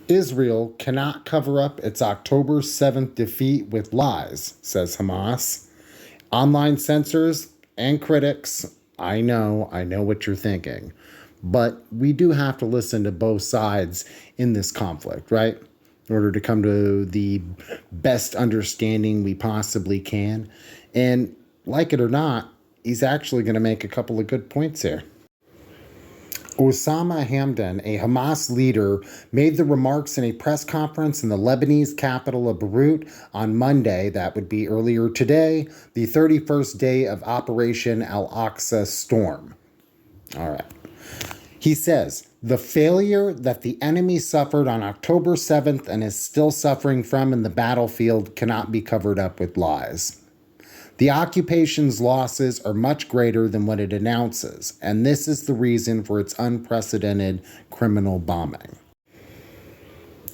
Israel cannot cover up its October 7th defeat with lies, says Hamas. Online censors and critics, I know what you're thinking. But we do have to listen to both sides in this conflict, right? In order to come to the best understanding we possibly can. And like it or not, he's actually going to make a couple of good points here. Osama Hamden, a Hamas leader, made the remarks in a press conference in the Lebanese capital of Beirut on Monday, that would be earlier today, the 31st day of Operation Al-Aqsa Storm. All right. He says, the failure that the enemy suffered on October 7th and is still suffering from in the battlefield cannot be covered up with lies. The occupation's losses are much greater than what it announces, and this is the reason for its unprecedented criminal bombing.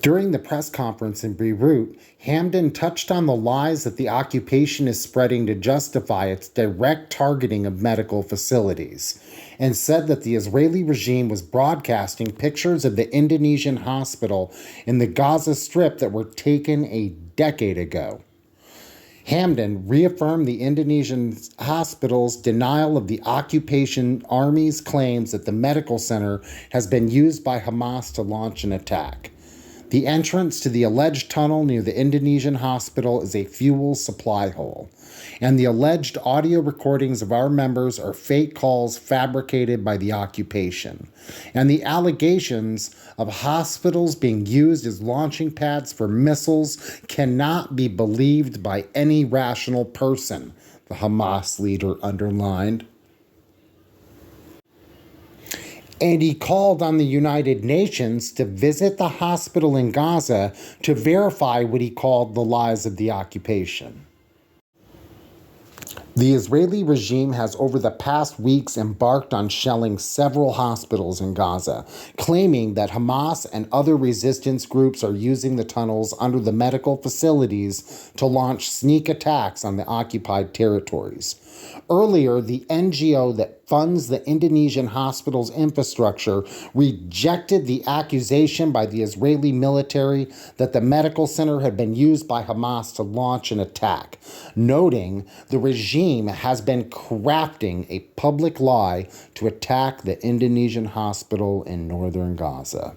During the press conference in Beirut, Hamden touched on the lies that the occupation is spreading to justify its direct targeting of medical facilities, and said that the Israeli regime was broadcasting pictures of the Indonesian hospital in the Gaza Strip that were taken a decade ago. Hamden reaffirmed the Indonesian hospital's denial of the occupation army's claims that the medical center has been used by Hamas to launch an attack. The entrance to the alleged tunnel near the Indonesian hospital is a fuel supply hole, and the alleged audio recordings of our members are fake calls fabricated by the occupation. And the allegations of hospitals being used as launching pads for missiles cannot be believed by any rational person, the Hamas leader underlined. And he called on the United Nations to visit the hospital in Gaza to verify what he called the lies of the occupation. The Israeli regime has over the past weeks embarked on shelling several hospitals in Gaza, claiming that Hamas and other resistance groups are using the tunnels under the medical facilities to launch sneak attacks on the occupied territories. Earlier, the NGO that funds the Indonesian hospital's infrastructure rejected the accusation by the Israeli military that the medical center had been used by Hamas to launch an attack, noting the regime has been crafting a public lie to attack the Indonesian hospital in northern Gaza.